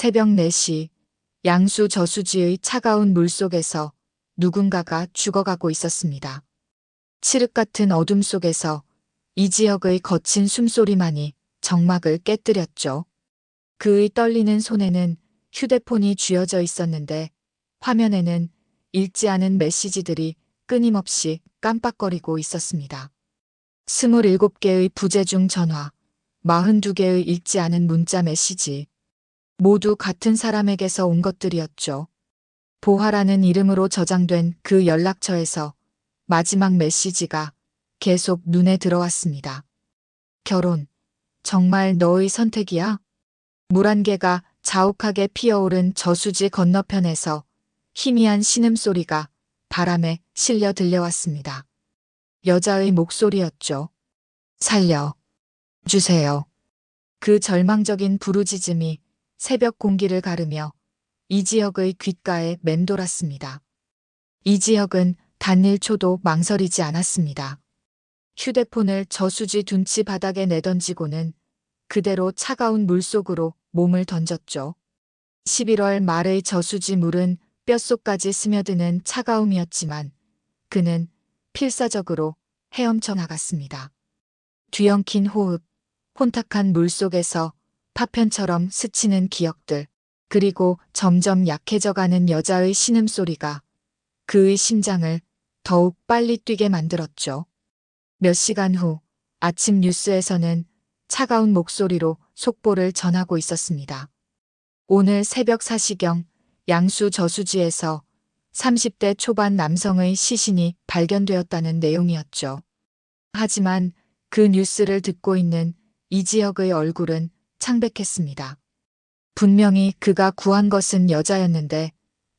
새벽 4시 양수 저수지의 차가운 물속에서 누군가가 죽어가고 있었습니다. 칠흑 같은 어둠 속에서 이지혁의 거친 숨소리만이 정막을 깨뜨렸죠. 그의 떨리는 손에는 휴대폰이 쥐어져 있었는데 화면에는 읽지 않은 메시지들이 끊임없이 깜빡거리고 있었습니다. 27개의 부재중 전화, 42개의 읽지 않은 문자 메시지. 모두 같은 사람에게서 온 것들이었죠. 보하라는 이름으로 저장된 그 연락처에서 마지막 메시지가 계속 눈에 들어왔습니다. 결혼, 정말 너의 선택이야? 물 한 개가 자욱하게 피어오른 저수지 건너편에서 희미한 신음소리가 바람에 실려 들려왔습니다. 여자의 목소리였죠. 살려 주세요. 그 절망적인 부르짖음이 새벽 공기를 가르며 이지혁의 귓가에 맴돌았습니다. 이지혁은 단 1초도 망설이지 않았습니다. 휴대폰을 저수지 둔치 바닥에 내던지고는 그대로 차가운 물속으로 몸을 던졌죠. 11월 말의 저수지 물은 뼛속까지 스며드는 차가움이었지만 그는 필사적으로 헤엄쳐 나갔습니다. 뒤엉킨 호흡, 혼탁한 물속에서 파편처럼 스치는 기억들, 그리고 점점 약해져가는 여자의 신음소리가 그의 심장을 더욱 빨리 뛰게 만들었죠. 몇 시간 후 아침 뉴스에서는 차가운 목소리로 속보를 전하고 있었습니다. 오늘 새벽 4시경 양수 저수지에서 30대 초반 남성의 시신이 발견되었다는 내용이었죠. 하지만 그 뉴스를 듣고 있는 이지혁의 얼굴은 창백했습니다. 분명히 그가 구한 것은 여자였는데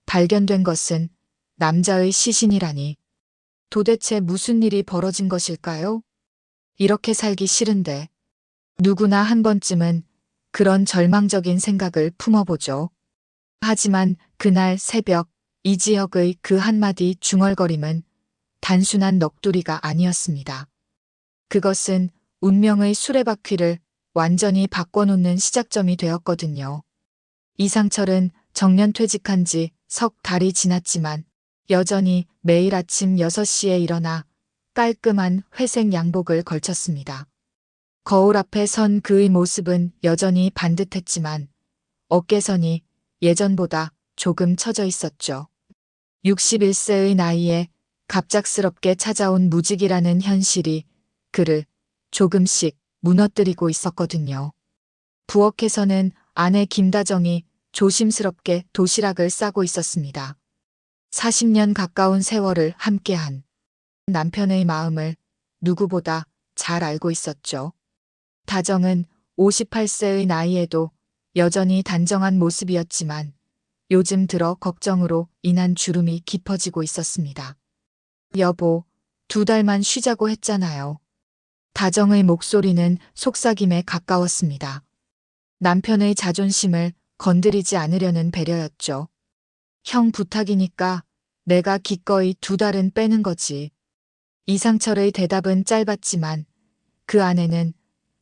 발견된 것은 남자의 시신이라니. 도대체 무슨 일이 벌어진 것일까요? 이렇게 살기 싫은데. 누구나 한 번쯤은 그런 절망적인 생각을 품어보죠. 하지만 그날 새벽 이지혁의 그 한마디 중얼거림은 단순한 넋두리가 아니었습니다. 그것은 운명의 수레바퀴를 완전히 바꿔놓는 시작점이 되었거든요. 이상철은 정년퇴직한 지 석 달이 지났지만 여전히 매일 아침 6시에 일어나 깔끔한 회색 양복을 걸쳤습니다. 거울 앞에 선 그의 모습은 여전히 반듯했지만 어깨선이 예전보다 조금 처져 있었죠. 61세의 나이에 갑작스럽게 찾아온 무직이라는 현실이 그를 조금씩 무너뜨리고 있었거든요. 부엌에서는 아내 김다정이 조심스럽게 도시락을 싸고 있었습니다. 40년 가까운 세월을 함께한 남편의 마음을 누구보다 잘 알고 있었죠. 다정은 58세의 나이에도 여전히 단정한 모습이었지만 요즘 들어 걱정으로 인한 주름이 깊어지고 있었습니다. 여보, 2달만 쉬자고 했잖아요. 다정의 목소리는 속삭임에 가까웠습니다. 남편의 자존심을 건드리지 않으려는 배려였죠. 형 부탁이니까 내가 기꺼이 2달은 빼는 거지. 이상철의 대답은 짧았지만 그 안에는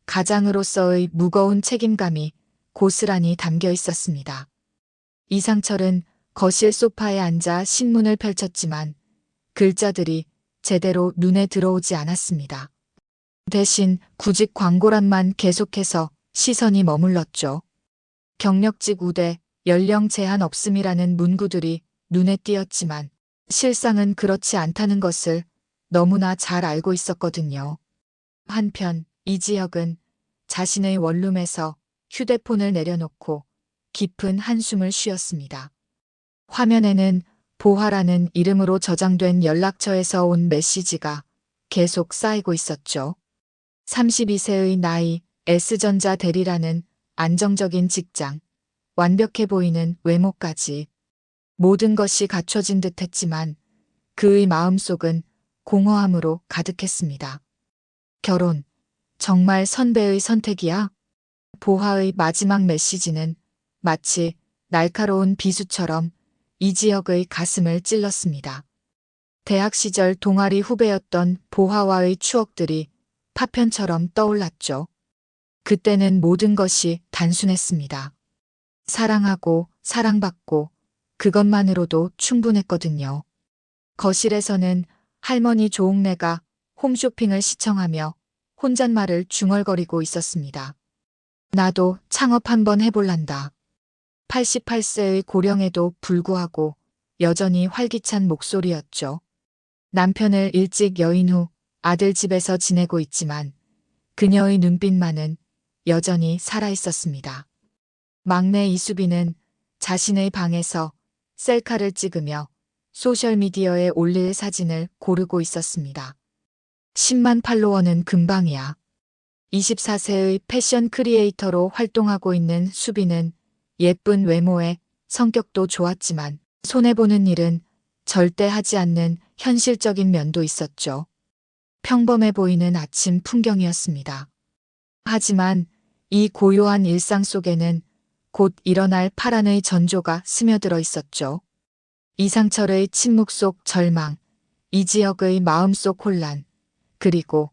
가장으로서의 무거운 책임감이 고스란히 담겨 있었습니다. 이상철은 거실 소파에 앉아 신문을 펼쳤지만 글자들이 제대로 눈에 들어오지 않았습니다. 대신 구직 광고란만 계속해서 시선이 머물렀죠. 경력직 우대, 연령 제한 없음이라는 문구들이 눈에 띄었지만 실상은 그렇지 않다는 것을 너무나 잘 알고 있었거든요. 한편 이지혁은 자신의 원룸에서 휴대폰을 내려놓고 깊은 한숨을 쉬었습니다. 화면에는 보하라는 이름으로 저장된 연락처에서 온 메시지가 계속 쌓이고 있었죠. 32세의 나이, S전자 대리라는 안정적인 직장, 완벽해 보이는 외모까지 모든 것이 갖춰진 듯 했지만 그의 마음속은 공허함으로 가득했습니다. 결혼, 정말 선배의 선택이야? 보하의 마지막 메시지는 마치 날카로운 비수처럼 이지혁의 가슴을 찔렀습니다. 대학 시절 동아리 후배였던 보하와의 추억들이 파편처럼 떠올랐죠. 그때는 모든 것이 단순했습니다. 사랑하고 사랑받고 그것만으로도 충분했거든요. 거실에서는 할머니 조옥래가 홈쇼핑을 시청하며 혼잣말을 중얼거리고 있었습니다. 나도 창업 한번 해볼란다. 88세의 고령에도 불구하고 여전히 활기찬 목소리였죠. 남편을 일찍 여인 후 아들 집에서 지내고 있지만 그녀의 눈빛만은 여전히 살아있었습니다. 막내 이수빈은 자신의 방에서 셀카를 찍으며 소셜미디어에 올릴 사진을 고르고 있었습니다. 10만 팔로워는 금방이야. 24세의 패션 크리에이터로 활동하고 있는 수빈은 예쁜 외모에 성격도 좋았지만 손해보는 일은 절대 하지 않는 현실적인 면도 있었죠. 평범해 보이는 아침 풍경이었습니다. 하지만 이 고요한 일상 속에는 곧 일어날 파란의 전조가 스며들어 있었죠. 이상철의 침묵 속 절망, 이지혁의 마음속 혼란, 그리고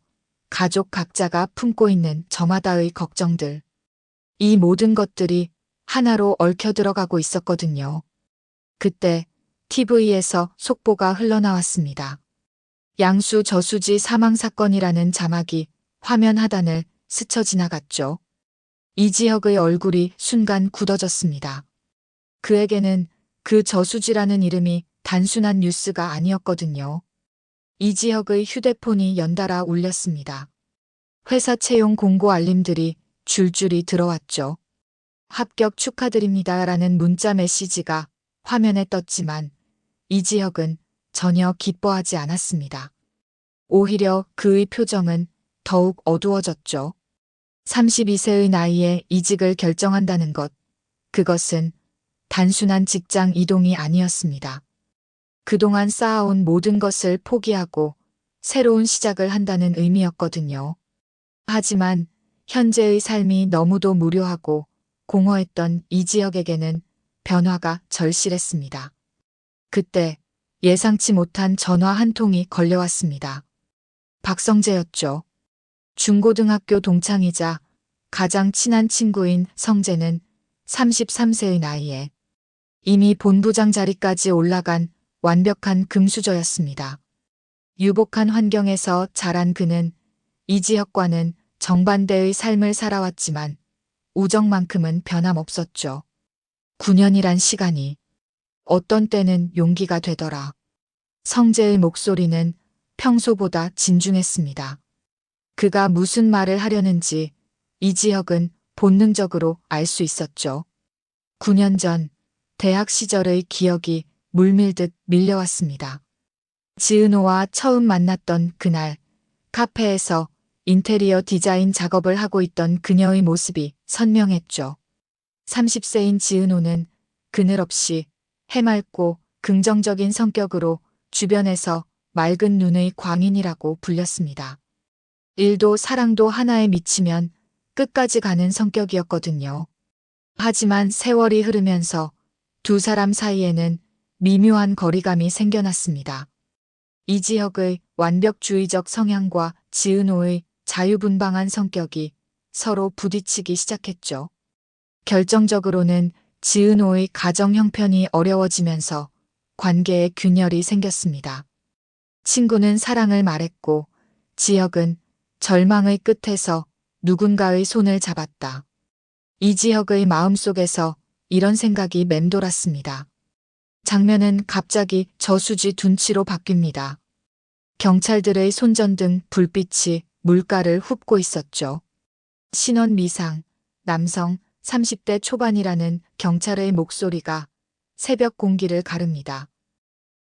가족 각자가 품고 있는 저마다의 걱정들. 이 모든 것들이 하나로 얽혀 들어가고 있었거든요. 그때 TV에서 속보가 흘러나왔습니다. 양수 저수지 사망 사건이라는 자막이 화면 하단을 스쳐 지나갔죠. 이지혁의 얼굴이 순간 굳어졌습니다. 그에게는 그 저수지라는 이름이 단순한 뉴스가 아니었거든요. 이지혁의 휴대폰이 연달아 울렸습니다. 회사 채용 공고 알림들이 줄줄이 들어왔죠. 합격 축하드립니다라는 문자 메시지가 화면에 떴지만 이지혁은 전혀 기뻐하지 않았습니다. 오히려 그의 표정은 더욱 어두워졌죠. 32세의 나이에 이직을 결정한다는 것, 그것은 단순한 직장 이동이 아니었습니다. 그동안 쌓아온 모든 것을 포기하고 새로운 시작을 한다는 의미였거든요. 하지만 현재의 삶이 너무도 무료하고 공허했던 이지혁에게는 변화가 절실했습니다. 그때 예상치 못한 전화 한 통이 걸려왔습니다. 박성재였죠. 중고등학교 동창이자 가장 친한 친구인 성재는 33세의 나이에 이미 본부장 자리까지 올라간 완벽한 금수저였습니다. 유복한 환경에서 자란 그는 이지혁과는 정반대의 삶을 살아왔지만 우정만큼은 변함없었죠. 9년이란 시간이 어떤 때는 용기가 되더라. 성재의 목소리는 평소보다 진중했습니다. 그가 무슨 말을 하려는지 이지혁은 본능적으로 알 수 있었죠. 9년 전 대학 시절의 기억이 물밀듯 밀려왔습니다. 지은호와 처음 만났던 그날 카페에서 인테리어 디자인 작업을 하고 있던 그녀의 모습이 선명했죠. 30세인 지은호는 그늘없이 해맑고 긍정적인 성격으로 주변에서 맑은 눈의 광인이라고 불렸습니다. 일도 사랑도 하나에 미치면 끝까지 가는 성격이었거든요. 하지만 세월이 흐르면서 두 사람 사이에는 미묘한 거리감이 생겨났습니다. 이지혁의 완벽주의적 성향과 지은호의 자유분방한 성격이 서로 부딪히기 시작했죠. 결정적으로는 지은호의 가정 형편이 어려워지면서 관계에 균열이 생겼습니다. 친구는 사랑을 말했고 지혁은 절망의 끝에서 누군가의 손을 잡았다. 이지혁의 마음속에서 이런 생각이 맴돌았습니다. 장면은 갑자기 저수지 둔치로 바뀝니다. 경찰들의 손전등 불빛이 물가를 훑고 있었죠. 신원 미상, 남성 30대 초반이라는 경찰의 목소리가 새벽 공기를 가릅니다.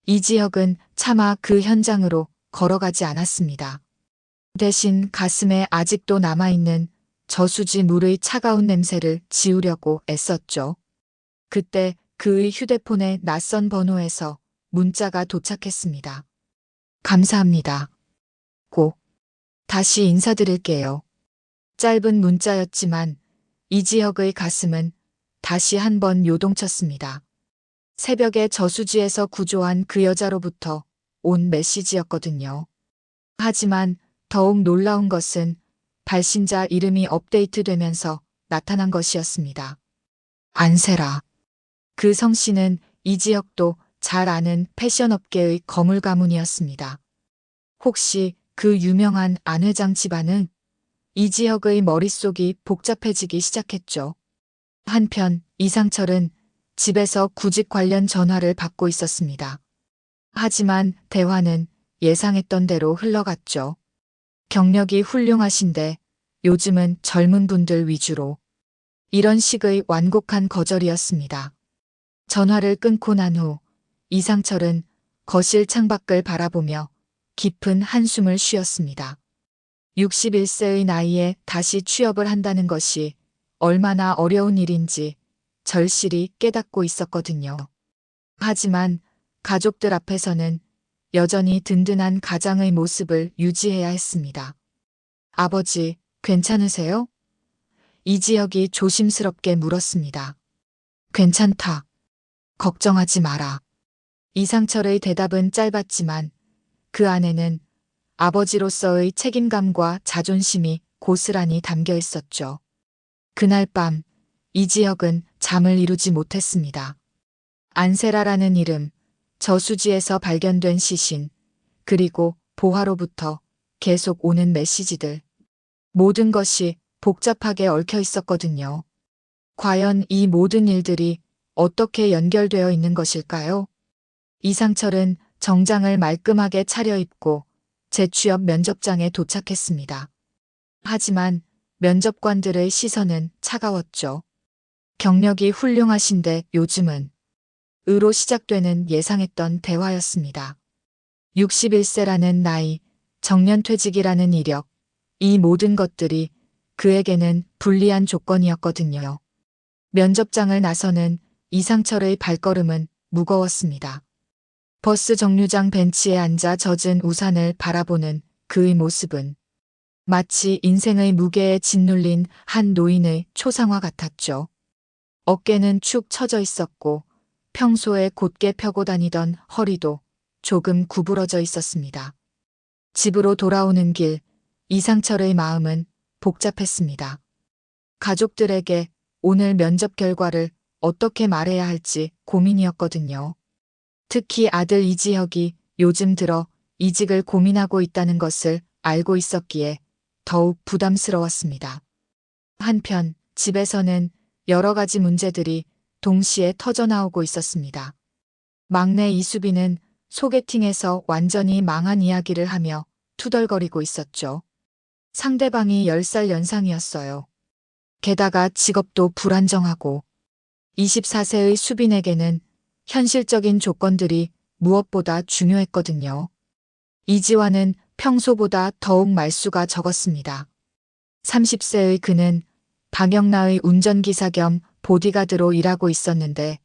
이지혁은 차마 그 현장으로 걸어가지 않았습니다. 대신 가슴에 아직도 남아있는 저수지 물의 차가운 냄새를 지우려고 애썼죠. 그때 그의 휴대폰의 낯선 번호에서 문자가 도착했습니다. 감사합니다. 꼭 다시 인사드릴게요. 짧은 문자였지만 이지혁의 가슴은 다시 한번 요동쳤습니다. 새벽에 저수지에서 구조한 그 여자로부터 온 메시지였거든요. 하지만 더욱 놀라운 것은 발신자 이름이 업데이트되면서 나타난 것이었습니다. 안세라. 그 성씨는 이지혁도 잘 아는 패션업계의 거물 가문이었습니다. 혹시 그 유명한 안 회장 집안은? 이지혁의 머릿속이 복잡해지기 시작했죠. 한편 이상철은 집에서 구직 관련 전화를 받고 있었습니다. 하지만 대화는 예상했던 대로 흘러갔죠. 경력이 훌륭하신데 요즘은 젊은 분들 위주로. 이런 식의 완곡한 거절이었습니다. 전화를 끊고 난 후 이상철은 거실 창밖을 바라보며 깊은 한숨을 쉬었습니다. 61세의 나이에 다시 취업을 한다는 것이 얼마나 어려운 일인지 절실히 깨닫고 있었거든요. 하지만 가족들 앞에서는 여전히 든든한 가장의 모습을 유지해야 했습니다. 아버지, 괜찮으세요? 이지혁이 조심스럽게 물었습니다. 괜찮다. 걱정하지 마라. 이상철의 대답은 짧았지만 그 안에는 아버지로서의 책임감과 자존심이 고스란히 담겨 있었죠. 그날 밤 이지혁은 잠을 이루지 못했습니다. 안세라라는 이름, 저수지에서 발견된 시신, 그리고 보화로부터 계속 오는 메시지들. 모든 것이 복잡하게 얽혀 있었거든요. 과연 이 모든 일들이 어떻게 연결되어 있는 것일까요? 이상철은 정장을 말끔하게 차려입고 재취업 면접장에 도착했습니다. 하지만 면접관들의 시선은 차가웠죠. 경력이 훌륭하신데 요즘은? 으로 시작되는 예상했던 대화였습니다. 61세라는 나이, 정년퇴직이라는 이력, 이 모든 것들이 그에게는 불리한 조건이었거든요. 면접장을 나서는 이상철의 발걸음은 무거웠습니다. 버스 정류장 벤치에 앉아 젖은 우산을 바라보는 그의 모습은 마치 인생의 무게에 짓눌린 한 노인의 초상화 같았죠. 어깨는 축 처져 있었고 평소에 곧게 펴고 다니던 허리도 조금 구부러져 있었습니다. 집으로 돌아오는 길, 이상철의 마음은 복잡했습니다. 가족들에게 오늘 면접 결과를 어떻게 말해야 할지 고민이었거든요. 특히 아들 이지혁이 요즘 들어 이직을 고민하고 있다는 것을 알고 있었기에 더욱 부담스러웠습니다. 한편 집에서는 여러 가지 문제들이 동시에 터져나오고 있었습니다. 막내 이수빈은 소개팅에서 완전히 망한 이야기를 하며 투덜거리고 있었죠. 상대방이 10살 연상이었어요. 게다가 직업도 불안정하고 24세의 수빈에게는 현실적인 조건들이 무엇보다 중요했거든요. 이지화는 평소보다 더욱 말수가 적었습니다. 30세의 그는 박영나의 운전기사 겸 보디가드로 일하고 있었는데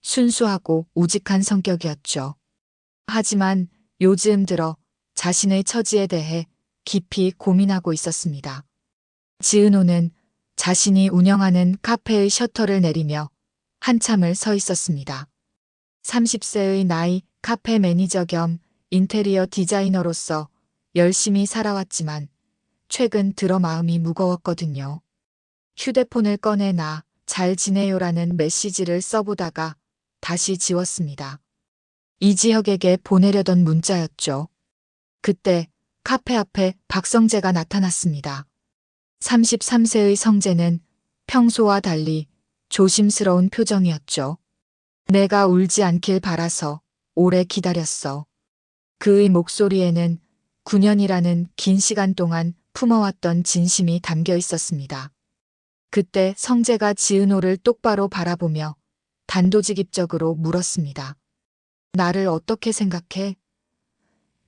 순수하고 우직한 성격이었죠. 하지만 요즘 들어 자신의 처지에 대해 깊이 고민하고 있었습니다. 지은호는 자신이 운영하는 카페의 셔터를 내리며 한참을 서 있었습니다. 30세의 나이 카페 매니저 겸 인테리어 디자이너로서 열심히 살아왔지만 최근 들어 마음이 무거웠거든요. 휴대폰을 꺼내나 잘 지내요라는 메시지를 써보다가 다시 지웠습니다. 이지혁에게 보내려던 문자였죠. 그때 카페 앞에 박성재가 나타났습니다. 33세의 성재는 평소와 달리 조심스러운 표정이었죠. 내가 울지 않길 바라서 오래 기다렸어. 그의 목소리에는 9년이라는 긴 시간 동안 품어왔던 진심이 담겨 있었습니다. 그때 성재가 지은호를 똑바로 바라보며 단도직입적으로 물었습니다. 나를 어떻게 생각해?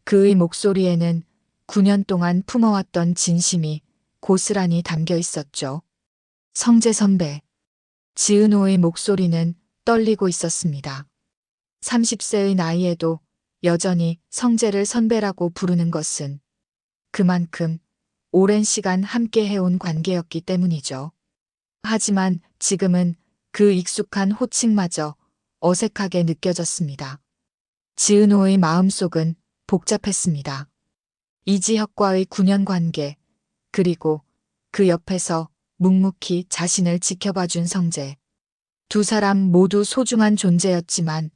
그의 목소리에는 9년 동안 품어왔던 진심이 고스란히 담겨 있었죠. 성재 선배. 지은호의 목소리는 떨리고 있었습니다. 30세의 나이에도 여전히 성재를 선배라고 부르는 것은 그만큼 오랜 시간 함께 해온 관계였기 때문이죠. 하지만 지금은 그 익숙한 호칭마저 어색하게 느껴졌습니다. 지은호의 마음속은 복잡했습니다. 이지혁과의 9년 관계, 그리고 그 옆에서 묵묵히 자신을 지켜봐준 성재. 두 사람 모두 소중한 존재였지만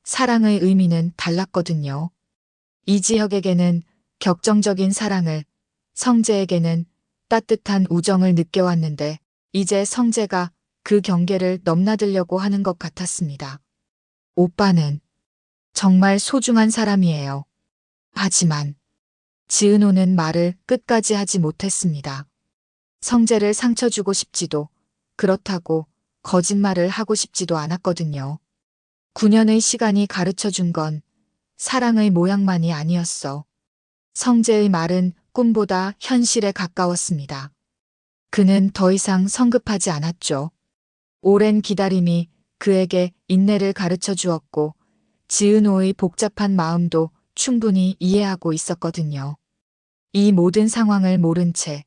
사랑의 의미는 달랐거든요. 이지혁에게는 격정적인 사랑을, 성재에게는 따뜻한 우정을 느껴왔는데 이제 성재가 그 경계를 넘나들려고 하는 것 같았습니다. 오빠는 정말 소중한 사람이에요. 하지만 지은호는 말을 끝까지 하지 못했습니다. 성재를 상처 주고 싶지도 그렇다고 거짓말을 하고 싶지도 않았거든요. 9년의 시간이 가르쳐 준 건 사랑의 모양만이 아니었어. 성재의 말은 꿈보다 현실에 가까웠습니다. 그는 더 이상 성급하지 않았죠. 오랜 기다림이 그에게 인내를 가르쳐 주었고 지은호의 복잡한 마음도 충분히 이해하고 있었거든요. 이 모든 상황을 모른 채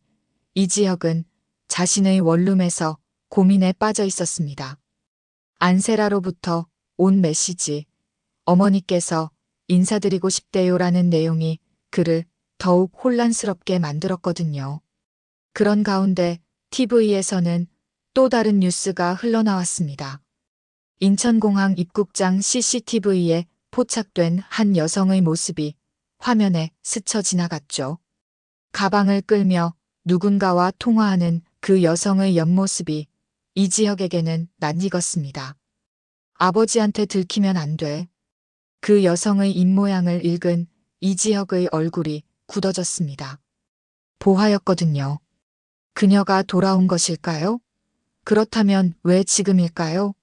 이지혁은 자신의 원룸에서 고민에 빠져 있었습니다. 안세라로부터 온 메시지, 어머니께서 인사드리고 싶대요라는 내용이 그를 더욱 혼란스럽게 만들었거든요. 그런 가운데 TV에서는 또 다른 뉴스가 흘러나왔습니다. 인천공항 입국장 CCTV에 포착된 한 여성의 모습이 화면에 스쳐 지나갔죠. 가방을 끌며 누군가와 통화하는 그 여성의 옆모습이 이지혁에게는 낯익었습니다. 아버지한테 들키면 안 돼. 그 여성의 입모양을 읽은 이지혁의 얼굴이 굳어졌습니다. 보화였거든요. 그녀가 돌아온 것일까요? 그렇다면 왜 지금일까요?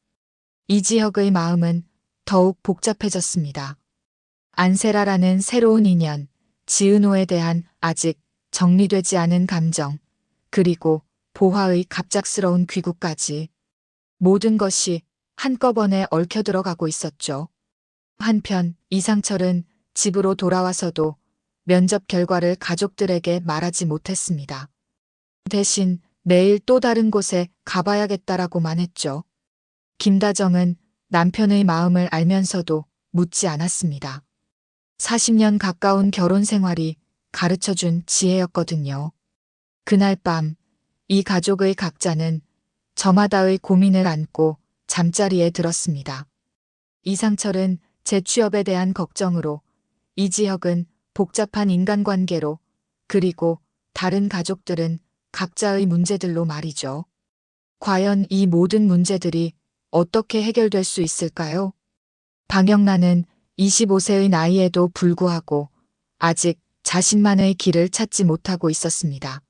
이지혁의 마음은 더욱 복잡해졌습니다. 안세라라는 새로운 인연, 지은호에 대한 아직 정리되지 않은 감정, 그리고 보화의 갑작스러운 귀국까지 모든 것이 한꺼번에 얽혀들어가고 있었죠. 한편 이상철은 집으로 돌아와서도 면접 결과를 가족들에게 말하지 못했습니다. 대신 내일 또 다른 곳에 가봐야겠다라고만 했죠. 김다정은 남편의 마음을 알면서도 묻지 않았습니다. 40년 가까운 결혼 생활이 가르쳐준 지혜였거든요. 그날 밤 이 가족의 각자는 저마다의 고민을 안고 잠자리에 들었습니다. 이상철은 재취업에 대한 걱정으로, 이지혁은 복잡한 인간관계로, 그리고 다른 가족들은 각자의 문제들로 말이죠. 과연 이 모든 문제들이 어떻게 해결될 수 있을까요? 방영란은 25세의 나이에도 불구하고 아직 자신만의 길을 찾지 못하고 있었습니다.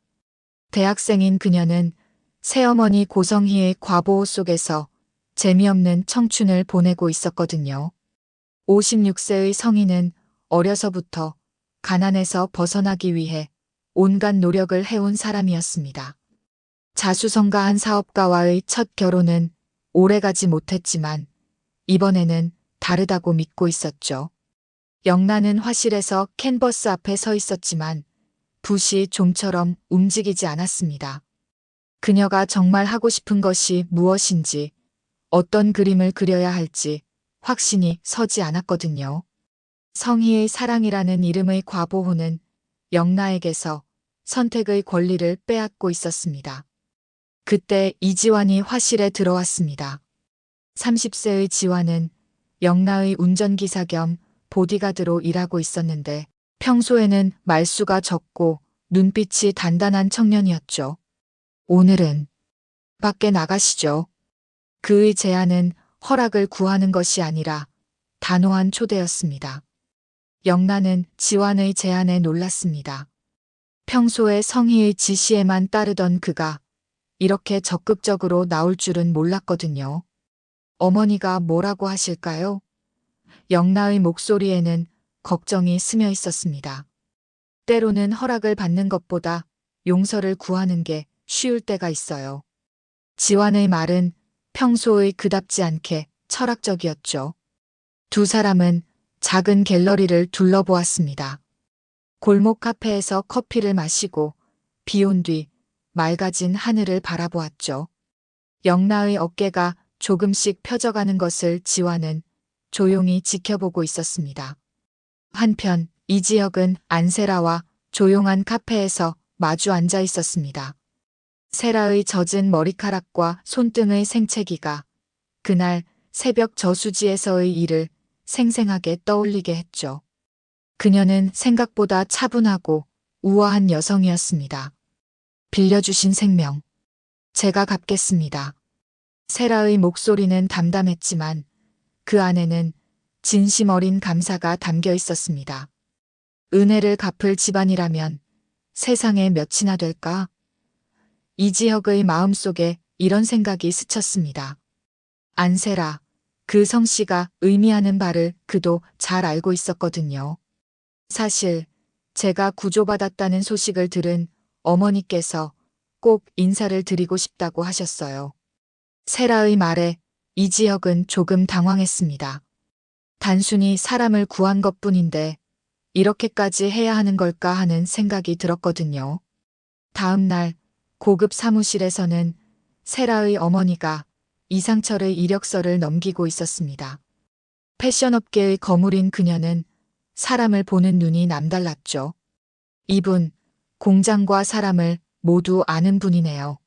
대학생인 그녀는 새어머니 고성희의 과보호 속에서 재미없는 청춘을 보내고 있었거든요. 56세의 성희는 어려서부터 가난에서 벗어나기 위해 온갖 노력을 해온 사람이었습니다. 자수성가한 사업가와의 첫 결혼은 오래가지 못했지만 이번에는 다르다고 믿고 있었죠. 영란은 화실에서 캔버스 앞에 서 있었지만 붓이 좀처럼 움직이지 않았습니다. 그녀가 정말 하고 싶은 것이 무엇인지, 어떤 그림을 그려야 할지 확신이 서지 않았거든요. 성희의 사랑이라는 이름의 과보호는 영라에게서 선택의 권리를 빼앗고 있었습니다. 그때 이지환이 화실에 들어왔습니다. 30세의 지환은 영라의 운전기사 겸 보디가드로 일하고 있었는데 평소에는 말수가 적고 눈빛이 단단한 청년이었죠. 오늘은 밖에 나가시죠. 그의 제안은 허락을 구하는 것이 아니라 단호한 초대였습니다. 영란은 지환의 제안에 놀랐습니다. 평소에 성희의 지시에만 따르던 그가 이렇게 적극적으로 나올 줄은 몰랐거든요. 어머니가 뭐라고 하실까요? 영라의 목소리에는 걱정이 스며 있었습니다. 때로는 허락을 받는 것보다 용서를 구하는 게 쉬울 때가 있어요. 지환의 말은 평소의 그답지 않게 철학적이었죠. 두 사람은 작은 갤러리를 둘러보았습니다. 골목 카페에서 커피를 마시고 비온 뒤 맑아진 하늘을 바라보았죠. 영라의 어깨가 조금씩 펴져가는 것을 지환은 조용히 지켜보고 있었습니다. 한편 이지혁은 안세라와 조용한 카페에서 마주 앉아 있었습니다. 세라의 젖은 머리카락과 손등의 생채기가 그날 새벽 저수지에서의 일을 생생하게 떠올리게 했죠. 그녀는 생각보다 차분하고 우아한 여성이었습니다. 빌려주신 생명, 제가 갚겠습니다. 세라의 목소리는 담담했지만 그 안에는 진심 어린 감사가 담겨 있었습니다. 은혜를 갚을 집안이라면 세상에 몇이나 될까? 이지혁의 마음속에 이런 생각이 스쳤습니다. 안세라, 그 성씨가 의미하는 바를 그도 잘 알고 있었거든요. 사실 제가 구조받았다는 소식을 들은 어머니께서 꼭 인사를 드리고 싶다고 하셨어요. 세라의 말에 이지혁은 조금 당황했습니다. 단순히 사람을 구한 것뿐인데 이렇게까지 해야 하는 걸까 하는 생각이 들었거든요. 다음 날 고급 사무실에서는 세라의 어머니가 이상철의 이력서를 넘기고 있었습니다. 패션업계의 거물인 그녀는 사람을 보는 눈이 남달랐죠. 이분, 공장과 사람을 모두 아는 분이네요.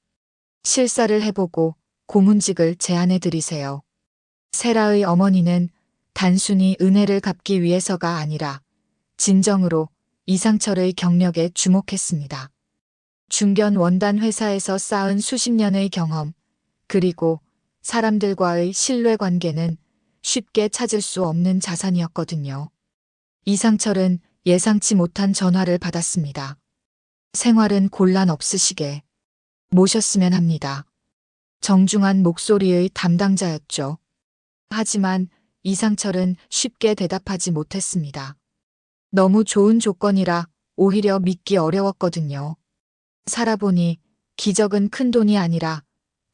실사를 해보고 고문직을 제안해 드리세요. 세라의 어머니는 단순히 은혜를 갚기 위해서가 아니라 진정으로 이상철의 경력에 주목했습니다. 중견 원단 회사에서 쌓은 수십 년의 경험, 그리고 사람들과의 신뢰 관계는 쉽게 찾을 수 없는 자산이었거든요. 이상철은 예상치 못한 전화를 받았습니다. 생활은 곤란 없으시게 모셨으면 합니다. 정중한 목소리의 담당자였죠. 하지만 이상철은 쉽게 대답하지 못했습니다. 너무 좋은 조건이라 오히려 믿기 어려웠거든요. 살아보니 기적은 큰 돈이 아니라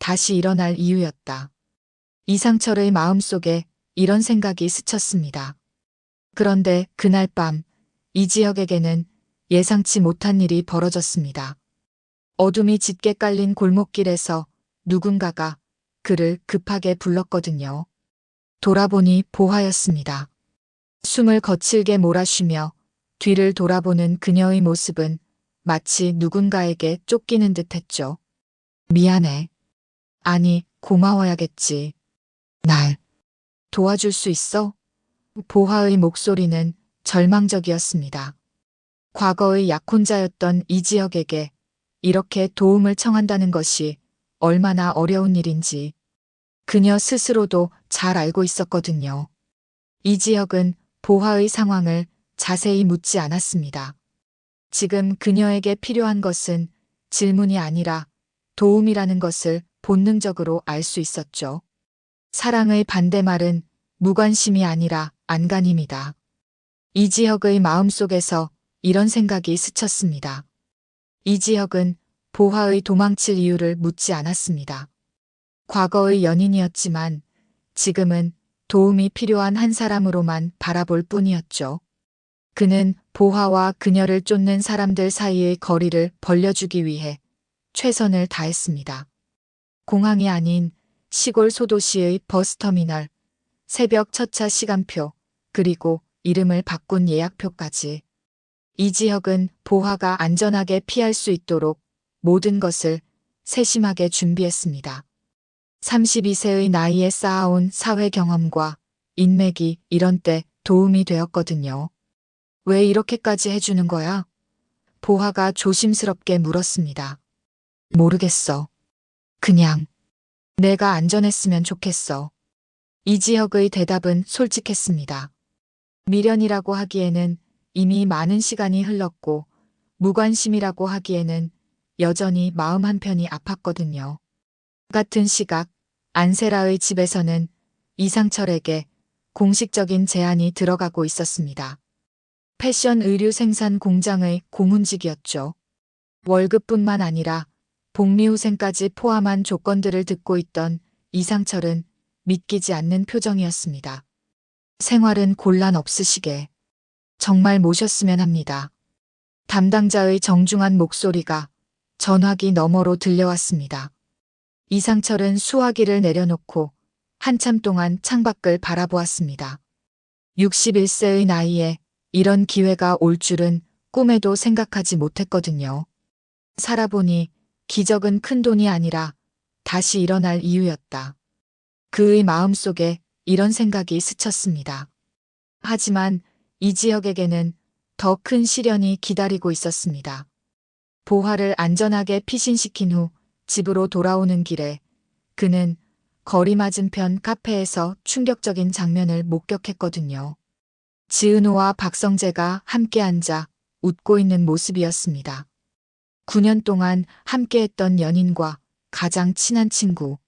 다시 일어날 이유였다. 이상철의 마음속에 이런 생각이 스쳤습니다. 그런데 그날 밤 이지혁에게는 예상치 못한 일이 벌어졌습니다. 어둠이 짙게 깔린 골목길에서 누군가가 그를 급하게 불렀거든요. 돌아보니 보화였습니다. 숨을 거칠게 몰아쉬며 뒤를 돌아보는 그녀의 모습은 마치 누군가에게 쫓기는 듯했죠. 미안해. 아니, 고마워야겠지. 날 도와줄 수 있어? 보화의 목소리는 절망적이었습니다. 과거의 약혼자였던 이지혁에게 이렇게 도움을 청한다는 것이 얼마나 어려운 일인지 그녀 스스로도 잘 알고 있었거든요. 이지혁은 보화의 상황을 자세히 묻지 않았습니다. 지금 그녀에게 필요한 것은 질문이 아니라 도움이라는 것을 본능적으로 알 수 있었죠. 사랑의 반대말은 무관심이 아니라 안간힘이다. 이지혁의 마음속에서 이런 생각이 스쳤습니다. 이지혁은 보화의 도망칠 이유를 묻지 않았습니다. 과거의 연인이었지만 지금은 도움이 필요한 한 사람으로만 바라볼 뿐이었죠. 그는 보화와 그녀를 쫓는 사람들 사이의 거리를 벌려주기 위해 최선을 다했습니다. 공항이 아닌 시골 소도시의 버스터미널, 새벽 첫차 시간표, 그리고 이름을 바꾼 예약표까지. 이지혁은 보화가 안전하게 피할 수 있도록 모든 것을 세심하게 준비했습니다. 32세의 나이에 쌓아온 사회 경험과 인맥이 이런 때 도움이 되었거든요. 왜 이렇게까지 해주는 거야? 보화가 조심스럽게 물었습니다. 모르겠어. 그냥 내가 안전했으면 좋겠어. 이지혁의 대답은 솔직했습니다. 미련이라고 하기에는 이미 많은 시간이 흘렀고 무관심이라고 하기에는 여전히 마음 한편이 아팠거든요. 같은 시각 안세라의 집에서는 이상철에게 공식적인 제안이 들어가고 있었습니다. 패션 의류 생산 공장의 고문직이었죠. 월급뿐만 아니라 복리후생까지 포함한 조건들을 듣고 있던 이상철은 믿기지 않는 표정이었습니다. 생활은 곤란 없으시게 정말 모셨으면 합니다. 담당자의 정중한 목소리가 전화기 너머로 들려왔습니다. 이상철은 수화기를 내려놓고 한참 동안 창밖을 바라보았습니다. 61세의 나이에 이런 기회가 올 줄은 꿈에도 생각하지 못했거든요. 살아보니 기적은 큰 돈이 아니라 다시 일어날 이유였다. 그의 마음속에 이런 생각이 스쳤습니다. 하지만 이지혁에게는 더 큰 시련이 기다리고 있었습니다. 보화를 안전하게 피신시킨 후 집으로 돌아오는 길에 그는 거리 맞은편 카페에서 충격적인 장면을 목격했거든요. 지은호와 박성재가 함께 앉아 웃고 있는 모습이었습니다. 9년 동안 함께했던 연인과 가장 친한 친구.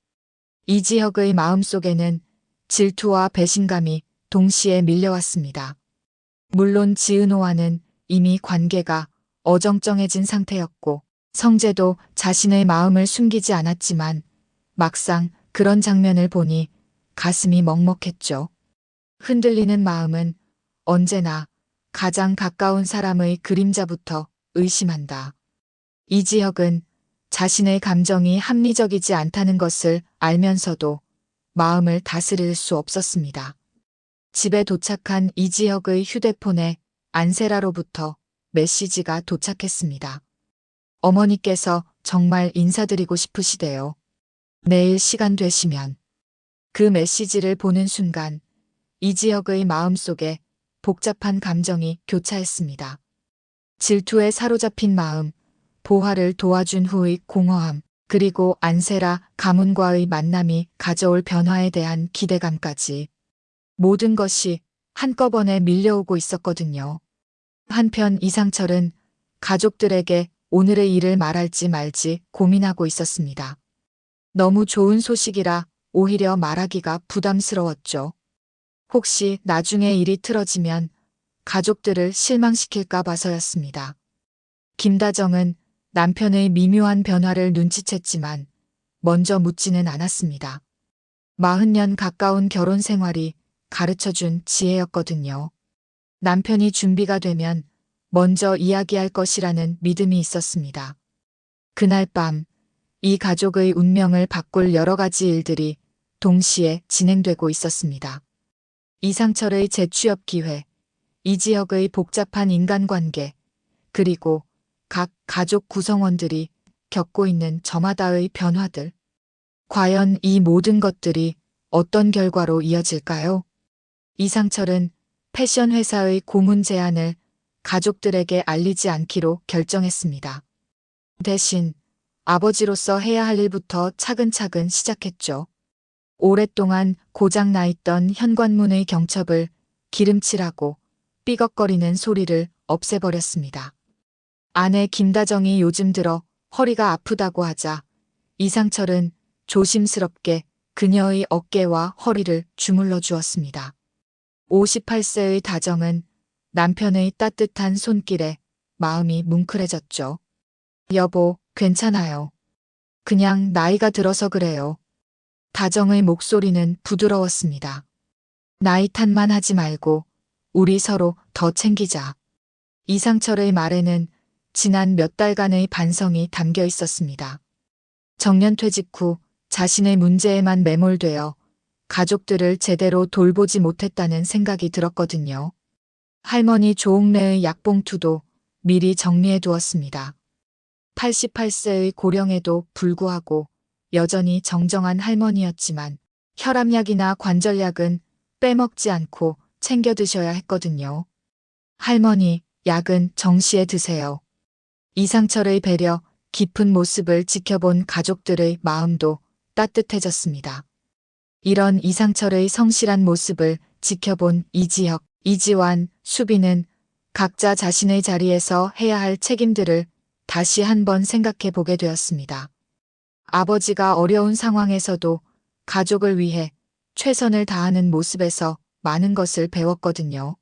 이지혁의 마음속에는 질투와 배신감이 동시에 밀려왔습니다. 물론 지은호와는 이미 관계가 어정쩡해진 상태였고 성재도 자신의 마음을 숨기지 않았지만 막상 그런 장면을 보니 가슴이 먹먹했죠. 흔들리는 마음은 언제나 가장 가까운 사람의 그림자부터 의심한다. 이지혁은 자신의 감정이 합리적이지 않다는 것을 알면서도 마음을 다스릴 수 없었습니다. 집에 도착한 이지혁의 휴대폰에 안세라로부터 메시지가 도착했습니다. 어머니께서 정말 인사드리고 싶으시대요. 내일 시간 되시면. 그 메시지를 보는 순간 이지혁의 마음속에 복잡한 감정이 교차했습니다. 질투에 사로잡힌 마음, 보화를 도와준 후의 공허함, 그리고 안세라 가문과의 만남이 가져올 변화에 대한 기대감까지 모든 것이 한꺼번에 밀려오고 있었거든요. 한편 이상철은 가족들에게 오늘의 일을 말할지 말지 고민하고 있었습니다. 너무 좋은 소식이라 오히려 말하기가 부담스러웠죠. 혹시 나중에 일이 틀어지면 가족들을 실망시킬까 봐서였습니다. 김다정은 남편의 미묘한 변화를 눈치챘지만 먼저 묻지는 않았습니다. 40년 가까운 결혼 생활이 가르쳐준 지혜였거든요. 남편이 준비가 되면 먼저 이야기할 것이라는 믿음이 있었습니다. 그날 밤, 이 가족의 운명을 바꿀 여러 가지 일들이 동시에 진행되고 있었습니다. 이상철의 재취업 기회, 이지혁의 복잡한 인간관계, 그리고 각 가족 구성원들이 겪고 있는 저마다의 변화들. 과연 이 모든 것들이 어떤 결과로 이어질까요? 이상철은 패션 회사의 고문 제안을 가족들에게 알리지 않기로 결정했습니다. 대신 아버지로서 해야 할 일부터 차근차근 시작했죠. 오랫동안 고장 나 있던 현관문의 경첩을 기름칠하고 삐걱거리는 소리를 없애버렸습니다. 아내 김다정이 요즘 들어 허리가 아프다고 하자 이상철은 조심스럽게 그녀의 어깨와 허리를 주물러 주었습니다. 58세의 다정은 남편의 따뜻한 손길에 마음이 뭉클해졌죠. 여보, 괜찮아요. 그냥 나이가 들어서 그래요. 다정의 목소리는 부드러웠습니다. 나이 탓만 하지 말고 우리 서로 더 챙기자. 이상철의 말에는 지난 몇 달간의 반성이 담겨 있었습니다. 정년퇴직 후 자신의 문제에만 매몰되어 가족들을 제대로 돌보지 못했다는 생각이 들었거든요. 할머니 조옥래의 약봉투도 미리 정리해 두었습니다. 88세의 고령에도 불구하고 여전히 정정한 할머니였지만 혈압약이나 관절약은 빼먹지 않고 챙겨 드셔야 했거든요. 할머니, 약은 정시에 드세요. 이상철의 배려, 깊은 모습을 지켜본 가족들의 마음도 따뜻해졌습니다. 이런 이상철의 성실한 모습을 지켜본 이지혁, 이지완, 수빈은 각자 자신의 자리에서 해야 할 책임들을 다시 한번 생각해 보게 되었습니다. 아버지가 어려운 상황에서도 가족을 위해 최선을 다하는 모습에서 많은 것을 배웠거든요.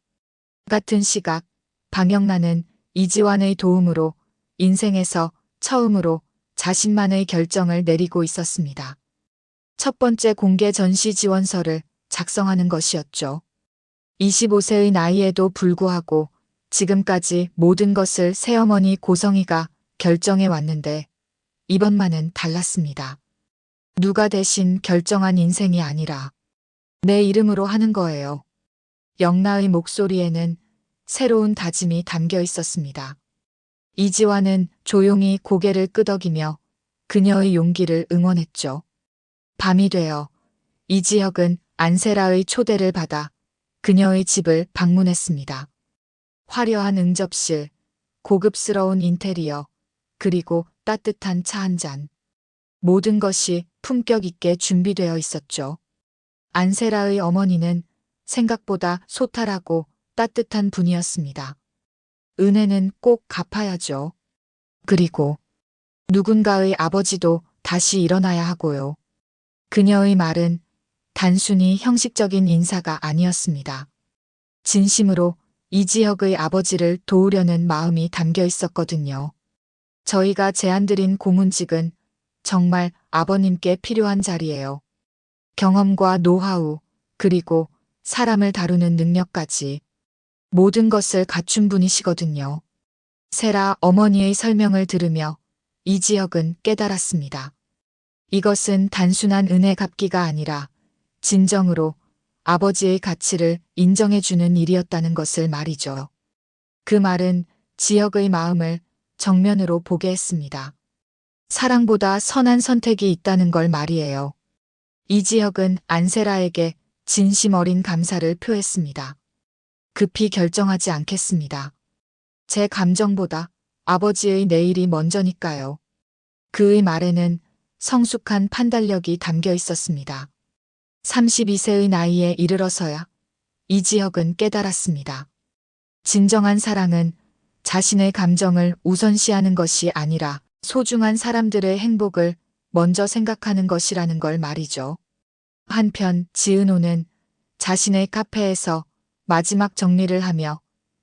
같은 시각, 방영란은 이지완의 도움으로 인생에서 처음으로 자신만의 결정을 내리고 있었습니다. 첫 번째 공개 전시 지원서를 작성하는 것이었죠. 25세의 나이에도 불구하고 지금까지 모든 것을 새어머니 고성이가 결정해 왔는데 이번만은 달랐습니다. 누가 대신 결정한 인생이 아니라 내 이름으로 하는 거예요. 영나의 목소리에는 새로운 다짐이 담겨 있었습니다. 이지완은 조용히 고개를 끄덕이며 그녀의 용기를 응원했죠. 밤이 되어 이지혁은 안세라의 초대를 받아 그녀의 집을 방문했습니다. 화려한 응접실, 고급스러운 인테리어, 그리고 따뜻한 차 한 잔. 모든 것이 품격 있게 준비되어 있었죠. 안세라의 어머니는 생각보다 소탈하고 따뜻한 분이었습니다. 은혜는 꼭 갚아야죠. 그리고 누군가의 아버지도 다시 일어나야 하고요. 그녀의 말은 단순히 형식적인 인사가 아니었습니다. 진심으로 이지혁의 아버지를 도우려는 마음이 담겨 있었거든요. 저희가 제안드린 고문직은 정말 아버님께 필요한 자리예요. 경험과 노하우, 그리고 사람을 다루는 능력까지 모든 것을 갖춘 분이시거든요. 세라 어머니의 설명을 들으며 이지혁은 깨달았습니다. 이것은 단순한 은혜 갚기가 아니라 진정으로 아버지의 가치를 인정해주는 일이었다는 것을 말이죠. 그 말은 지혁의 마음을 정면으로 보게 했습니다. 사랑보다 선한 선택이 있다는 걸 말이에요. 이지혁은 안세라에게 진심 어린 감사를 표했습니다. 급히 결정하지 않겠습니다. 제 감정보다 아버지의 내일이 먼저니까요. 그의 말에는 성숙한 판단력이 담겨 있었습니다. 32세의 나이에 이르러서야 이지혁은 깨달았습니다. 진정한 사랑은 자신의 감정을 우선시하는 것이 아니라 소중한 사람들의 행복을 먼저 생각하는 것이라는 걸 말이죠. 한편 지은호는 자신의 카페에서 마지막 정리를 하며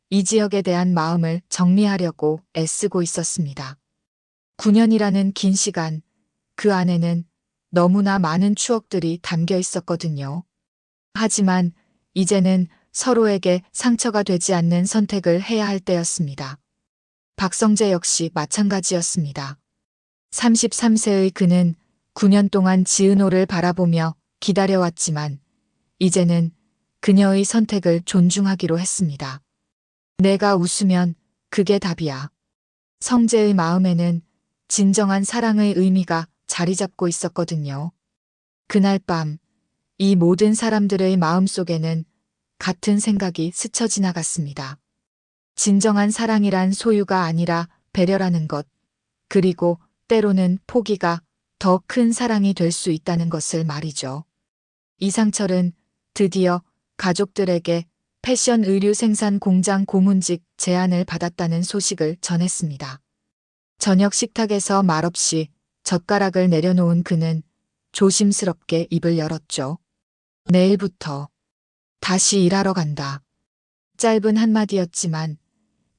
이지혁에 대한 마음을 정리하려고 애쓰고 있었습니다. 9년이라는 긴 시간, 그 안에는 너무나 많은 추억들이 담겨 있었거든요. 하지만 이제는 서로에게 상처가 되지 않는 선택을 해야 할 때였습니다. 박성재 역시 마찬가지였습니다. 33세의 그는 9년 동안 지은호를 바라보며 기다려왔지만 이제는 그녀의 선택을 존중하기로 했습니다. 내가 웃으면 그게 답이야. 성재의 마음에는 진정한 사랑의 의미가 자리 잡고 있었거든요. 그날 밤, 이 모든 사람들의 마음속에는 같은 생각이 스쳐 지나갔습니다. 진정한 사랑이란 소유가 아니라 배려라는 것, 그리고 때로는 포기가 더 큰 사랑이 될 수 있다는 것을 말이죠. 이상철은 드디어 가족들에게 패션 의류 생산 공장 고문직 제안을 받았다는 소식을 전했습니다. 저녁 식탁에서 말없이 젓가락을 내려놓은 그는 조심스럽게 입을 열었죠. 내일부터 다시 일하러 간다. 짧은 한마디였지만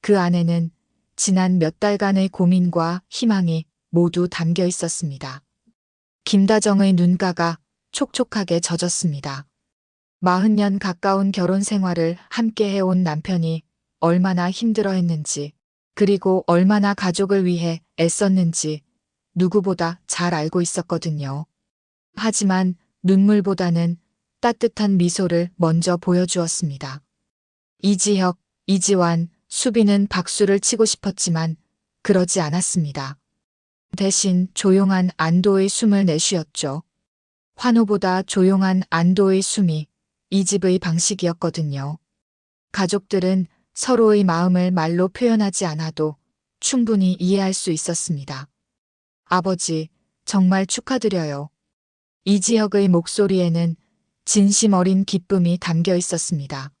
그 안에는 지난 몇 달간의 고민과 희망이 모두 담겨 있었습니다. 김다정의 눈가가 촉촉하게 젖었습니다. 40년 가까운 결혼 생활을 함께 해온 남편이 얼마나 힘들어했는지, 그리고 얼마나 가족을 위해 애썼는지 누구보다 잘 알고 있었거든요. 하지만 눈물보다는 따뜻한 미소를 먼저 보여주었습니다. 이지혁, 이지완, 수빈은 박수를 치고 싶었지만 그러지 않았습니다. 대신 조용한 안도의 숨을 내쉬었죠. 환호보다 조용한 안도의 숨이 이 집의 방식이었거든요. 가족들은 서로의 마음을 말로 표현하지 않아도 충분히 이해할 수 있었습니다. 아버지, 정말 축하드려요. 이지혁의 목소리에는 진심 어린 기쁨이 담겨 있었습니다.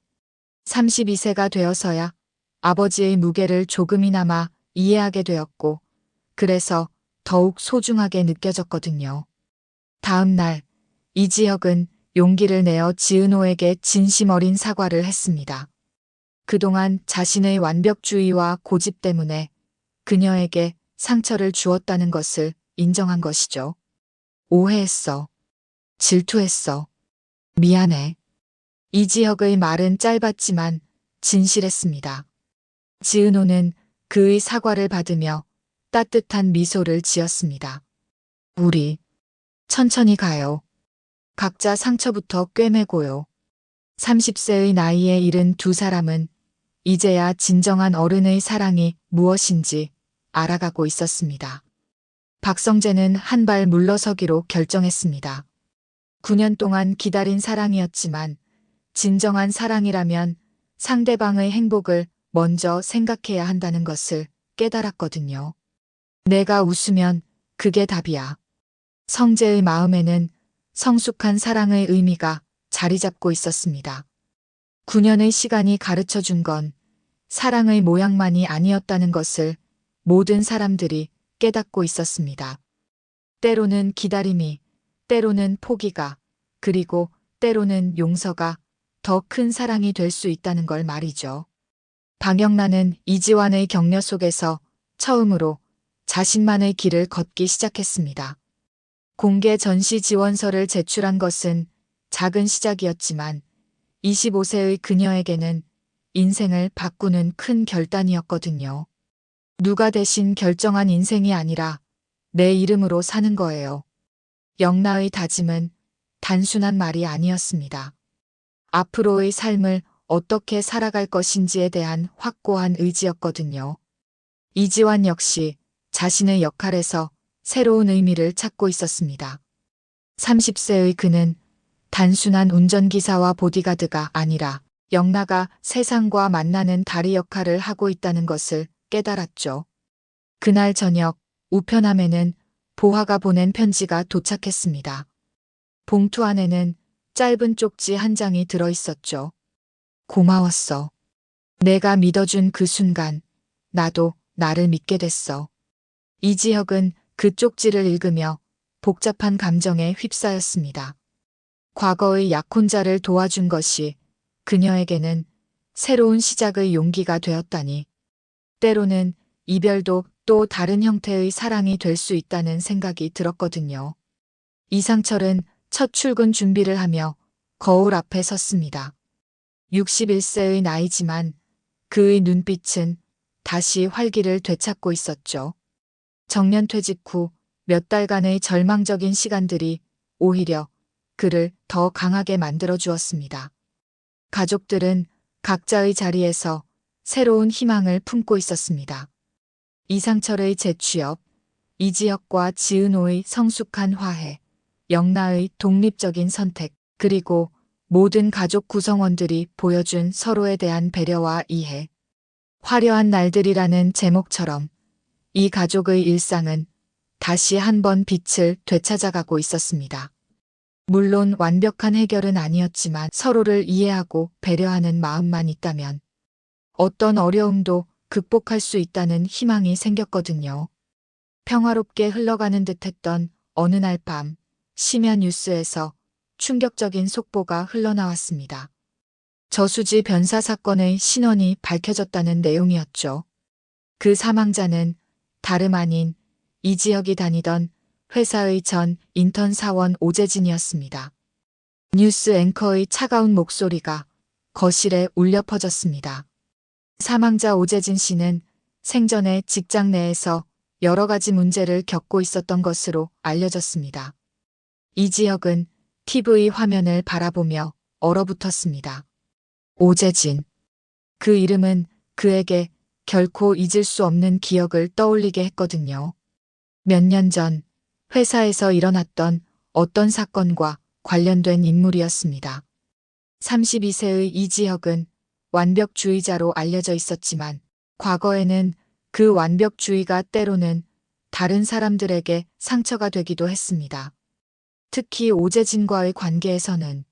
32세가 되어서야 아버지의 무게를 조금이나마 이해하게 되었고, 그래서 더욱 소중하게 느껴졌거든요. 다음 날, 이지혁은 용기를 내어 지은호에게 진심 어린 사과를 했습니다. 그동안 자신의 완벽주의와 고집 때문에 그녀에게 상처를 주었다는 것을 인정한 것이죠. 오해했어. 질투했어. 미안해. 이지혁의 말은 짧았지만 진실했습니다. 지은호는 그의 사과를 받으며 따뜻한 미소를 지었습니다. 우리 천천히 가요. 각자 상처부터 꿰매고요. 30세의 나이에 이른 두 사람은 이제야 진정한 어른의 사랑이 무엇인지 알아가고 있었습니다. 박성재는 한 발 물러서기로 결정했습니다. 9년 동안 기다린 사랑이었지만 진정한 사랑이라면 상대방의 행복을 먼저 생각해야 한다는 것을 깨달았거든요. 내가 웃으면 그게 답이야. 성재의 마음에는 성숙한 사랑의 의미가 자리 잡고 있었습니다. 9년의 시간이 가르쳐 준 건 사랑의 모양만이 아니었다는 것을 모든 사람들이 깨닫고 있었습니다. 때로는 기다림이, 때로는 포기가, 그리고 때로는 용서가 더 큰 사랑이 될 수 있다는 걸 말이죠. 방영란은 이지환의 격려 속에서 처음으로 자신만의 길을 걷기 시작했습니다. 공개 전시 지원서를 제출한 것은 작은 시작이었지만 25세의 그녀에게는 인생을 바꾸는 큰 결단이었거든요. 누가 대신 결정한 인생이 아니라 내 이름으로 사는 거예요. 영나의 다짐은 단순한 말이 아니었습니다. 앞으로의 삶을 어떻게 살아갈 것인지에 대한 확고한 의지였거든요. 이지환 역시 자신의 역할에서 새로운 의미를 찾고 있었습니다. 30세의 그는 단순한 운전기사와 보디가드가 아니라 영나가 세상과 만나는 다리 역할을 하고 있다는 것을 깨달았죠. 그날 저녁 우편함에는 보화가 보낸 편지가 도착했습니다. 봉투 안에는 짧은 쪽지 한 장이 들어있었죠. 고마웠어. 내가 믿어준 그 순간 나도 나를 믿게 됐어. 이지혁은 그 쪽지를 읽으며 복잡한 감정에 휩싸였습니다. 과거의 약혼자를 도와준 것이 그녀에게는 새로운 시작의 용기가 되었다니. 때로는 이별도 또 다른 형태의 사랑이 될 수 있다는 생각이 들었거든요. 이상철은 첫 출근 준비를 하며 거울 앞에 섰습니다. 61세의 나이지만 그의 눈빛은 다시 활기를 되찾고 있었죠. 정년퇴직 후 몇 달간의 절망적인 시간들이 오히려 그를 더 강하게 만들어 주었습니다. 가족들은 각자의 자리에서 새로운 희망을 품고 있었습니다. 이상철의 재취업, 이지혁과 지은호의 성숙한 화해, 영나의 독립적인 선택, 그리고 모든 가족 구성원들이 보여준 서로에 대한 배려와 이해. 화려한 날들이라는 제목처럼 이 가족의 일상은 다시 한번 빛을 되찾아가고 있었습니다. 물론 완벽한 해결은 아니었지만 서로를 이해하고 배려하는 마음만 있다면 어떤 어려움도 극복할 수 있다는 희망이 생겼거든요. 평화롭게 흘러가는 듯했던 어느 날 밤 심야 뉴스에서 충격적인 속보가 흘러나왔습니다. 저수지 변사 사건의 신원이 밝혀졌다는 내용이었죠. 그 사망자는 다름 아닌 이지혁이 다니던 회사의 전 인턴 사원 오재진이었습니다. 뉴스 앵커의 차가운 목소리가 거실에 울려 퍼졌습니다. 사망자 오재진 씨는 생전에 직장 내에서 여러 가지 문제를 겪고 있었던 것으로 알려졌습니다. 이지혁은 TV 화면을 바라보며 얼어붙었습니다. 오재진. 그 이름은 그에게 결코 잊을 수 없는 기억을 떠올리게 했거든요. 몇 년 전 회사에서 일어났던 어떤 사건과 관련된 인물이었습니다. 32세의 이지혁은 완벽주의자로 알려져 있었지만 과거에는 그 완벽주의가 때로는 다른 사람들에게 상처가 되기도 했습니다. 특히 오재진과의 관계에서는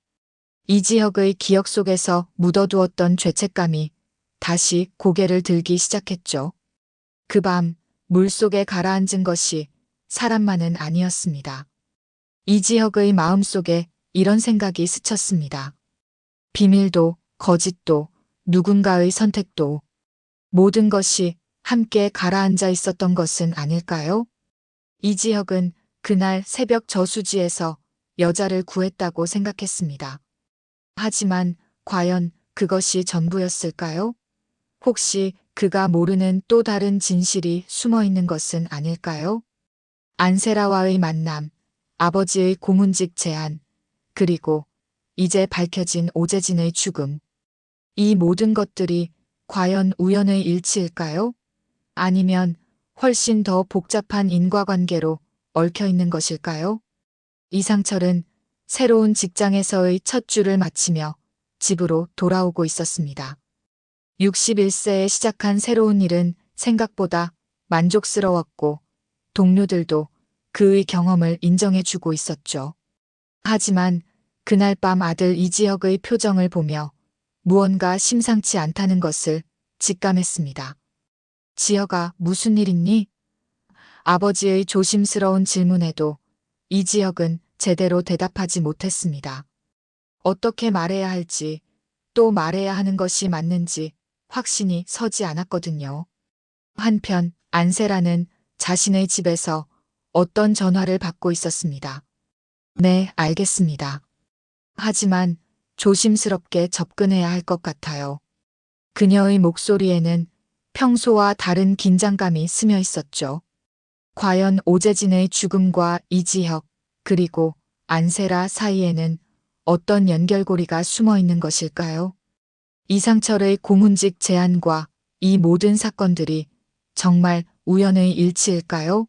이지혁의 기억 속에서 묻어두었던 죄책감이 다시 고개를 들기 시작했죠. 그 밤 물속에 가라앉은 것이 사람만은 아니었습니다. 이지혁의 마음속에 이런 생각이 스쳤습니다. 비밀도 거짓도 누군가의 선택도 모든 것이 함께 가라앉아 있었던 것은 아닐까요? 이지혁은 그날 새벽 저수지에서 여자를 구했다고 생각했습니다. 하지만 과연 그것이 전부였을까요? 혹시 그가 모르는 또 다른 진실이 숨어 있는 것은 아닐까요? 안세라와의 만남, 아버지의 고문직 제안, 그리고 이제 밝혀진 오재진의 죽음. 이 모든 것들이 과연 우연의 일치일까요? 아니면 훨씬 더 복잡한 인과관계로 얽혀 있는 것일까요? 이상철은 새로운 직장에서의 첫 주를 마치며 집으로 돌아오고 있었습니다. 61세에 시작한 새로운 일은 생각보다 만족스러웠고 동료들도 그의 경험을 인정해주고 있었죠. 하지만 그날 밤 아들 이지혁의 표정을 보며 무언가 심상치 않다는 것을 직감했습니다. 지혁아, 무슨 일 있니? 아버지의 조심스러운 질문에도 이지혁은 제대로 대답하지 못했습니다. 어떻게 말해야 할지, 또 말해야 하는 것이 맞는지 확신이 서지 않았거든요. 한편 안세라는 자신의 집에서 어떤 전화를 받고 있었습니다. 네, 알겠습니다. 하지만 조심스럽게 접근해야 할 것 같아요. 그녀의 목소리에는 평소와 다른 긴장감이 스며 있었죠. 과연 오재진의 죽음과 이지혁, 그리고 안세라 사이에는 어떤 연결고리가 숨어 있는 것일까요? 이상철의 고문직 제안과 이 모든 사건들이 정말 우연의 일치일까요?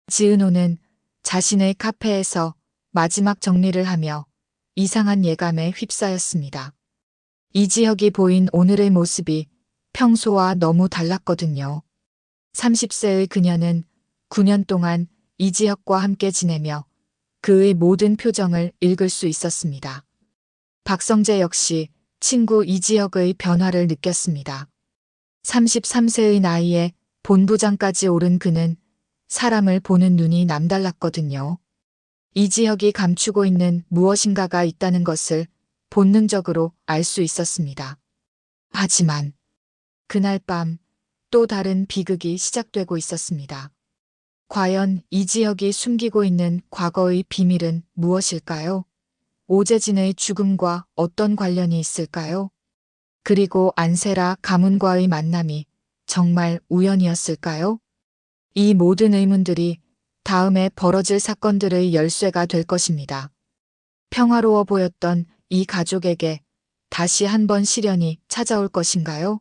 지은호는 자신의 카페에서 마지막 정리를 하며 이상한 예감에 휩싸였습니다. 이지혁이 보인 오늘의 모습이 평소와 너무 달랐거든요. 30세의 그녀는 9년 동안 이지혁과 함께 지내며 그의 모든 표정을 읽을 수 있었습니다. 박성재 역시 친구 이지혁의 변화를 느꼈습니다. 33세의 나이에 본부장까지 오른 그는 사람을 보는 눈이 남달랐거든요. 이지혁이 감추고 있는 무엇인가가 있다는 것을 본능적으로 알 수 있었습니다. 하지만 그날 밤 또 다른 비극이 시작되고 있었습니다. 과연 이지혁이 숨기고 있는 과거의 비밀은 무엇일까요? 오재진의 죽음과 어떤 관련이 있을까요? 그리고 안세라 가문과의 만남이 정말 우연이었을까요? 이 모든 의문들이 다음에 벌어질 사건들의 열쇠가 될 것입니다. 평화로워 보였던 이 가족에게 다시 한번 시련이 찾아올 것인가요?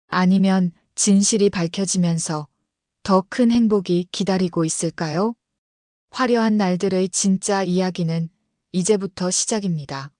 아니면 진실이 밝혀지면서 더 큰 행복이 기다리고 있을까요? 화려한 날들의 진짜 이야기는 이제부터 시작입니다.